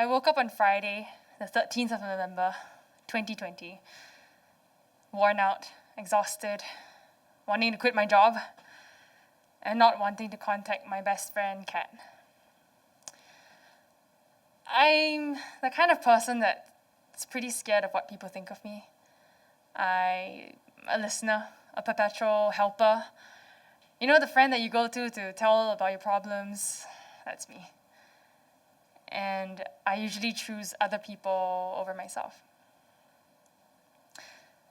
I woke up on Friday, the 13th of November, 2020, worn out, exhausted, wanting to quit my job, and not wanting to contact my best friend, Kat. I'm the kind of person that's pretty scared of what people think of me. I'm a listener, a perpetual helper. You know, the friend that you go to tell about your problems? That's me. And I usually choose other people over myself.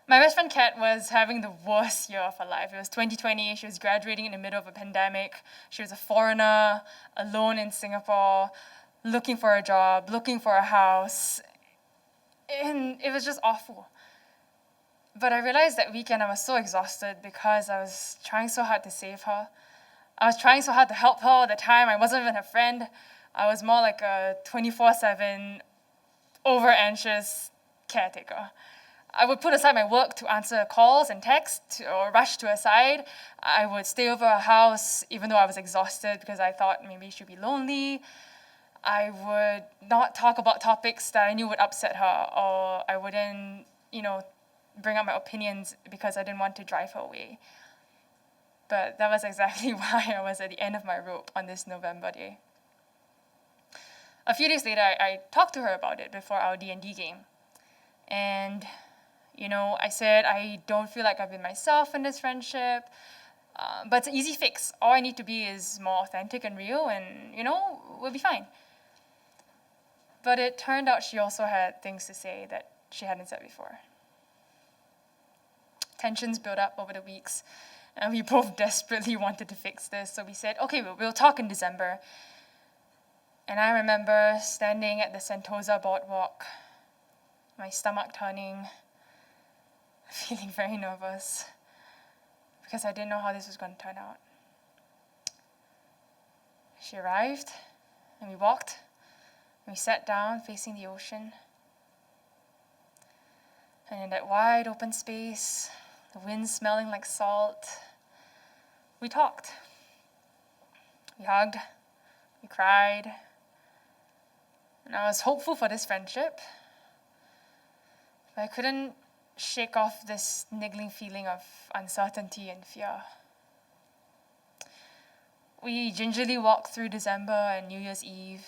My best friend Kat was having the worst year of her life. It was 2020. She was graduating in the middle of a pandemic. She was a foreigner, alone in Singapore, looking for a job, looking for a house. And it was just awful. But I realized that weekend I was so exhausted because I was trying so hard to save her. I was trying so hard to help her at the time. I wasn't even her friend. I was more like a 24/7 over-anxious caretaker. I would put aside my work to answer calls and texts or rush to her side. I would stay over her house even though I was exhausted because I thought maybe she'd be lonely. I would not talk about topics that I knew would upset her, or I wouldn't, bring up my opinions because I didn't want to drive her away. But that was exactly why I was at the end of my rope on this November day. A few days later, I talked to her about it before our D&D game. And, I said, I don't feel like I've been myself in this friendship, but it's an easy fix. All I need to be is more authentic and real, and, we'll be fine. But it turned out she also had things to say that she hadn't said before. Tensions built up over the weeks, and we both desperately wanted to fix this, so we said, okay, we'll talk in December. And I remember standing at the Sentosa boardwalk, my stomach turning, feeling very nervous, because I didn't know how this was going to turn out. She arrived, and we walked, and we sat down facing the ocean. And in that wide open space, the wind smelling like salt, we talked. We hugged, we cried, and I was hopeful for this friendship, but I couldn't shake off this niggling feeling of uncertainty and fear. We gingerly walked through December and New Year's Eve.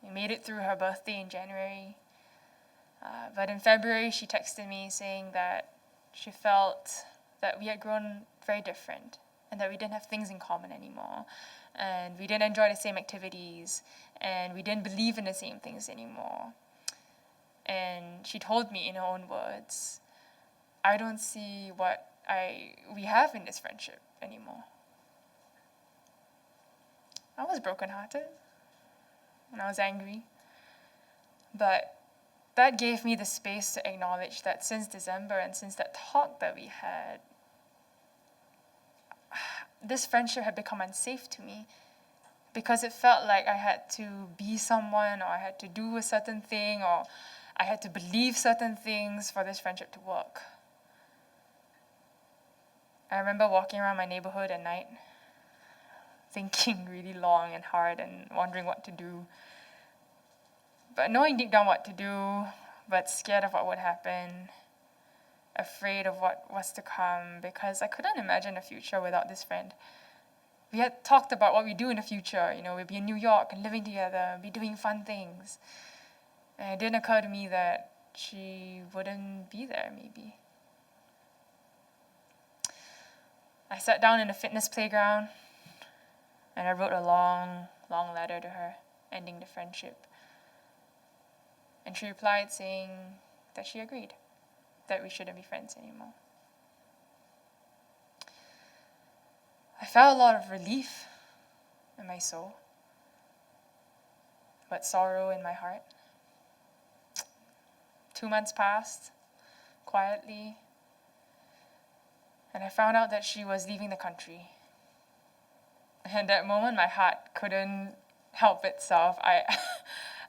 We made it through her birthday in January. But in February, she texted me saying that she felt that we had grown very different and that we didn't have things in common anymore. And we didn't enjoy the same activities, and we didn't believe in the same things anymore. And she told me in her own words, I don't see what we have in this friendship anymore. I was brokenhearted and I was angry. But that gave me the space to acknowledge that since December and since that talk that we had, this friendship had become unsafe to me because it felt like I had to be someone, or I had to do a certain thing, or I had to believe certain things for this friendship to work. I remember walking around my neighborhood at night, thinking really long and hard and wondering what to do. But knowing deep down what to do, but scared of what would happen, afraid of what was to come, because I couldn't imagine a future without this friend. We had talked about what we do in the future. We'd be in New York and living together, be doing fun things. And it didn't occur to me that she wouldn't be there, maybe. I sat down in a fitness playground, and I wrote a long, long letter to her, ending the friendship. And she replied saying that she agreed, that we shouldn't be friends anymore. I felt a lot of relief in my soul, but sorrow in my heart. 2 months passed, quietly, and I found out that she was leaving the country. And at that moment, my heart couldn't help itself.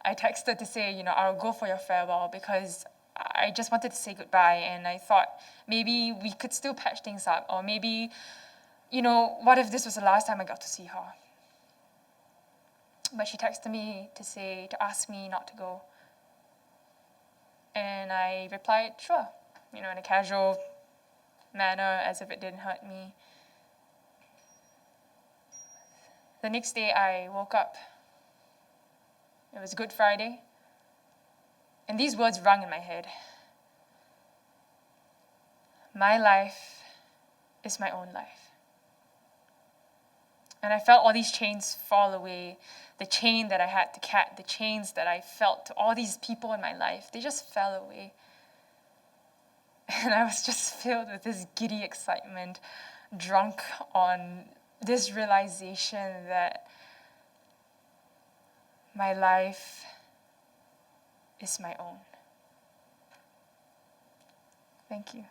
I texted to say, I'll go for your farewell because I just wanted to say goodbye, and I thought maybe we could still patch things up, or maybe, what if this was the last time I got to see her? But she texted me to ask me not to go. And I replied, sure, in a casual manner, as if it didn't hurt me. The next day I woke up. It was Good Friday. And these words rung in my head. My life is my own life. And I felt all these chains fall away. The chain that I had to Kat, the chains that I felt to all these people in my life, they just fell away. And I was just filled with this giddy excitement, drunk on this realization that my life is my own. Thank you.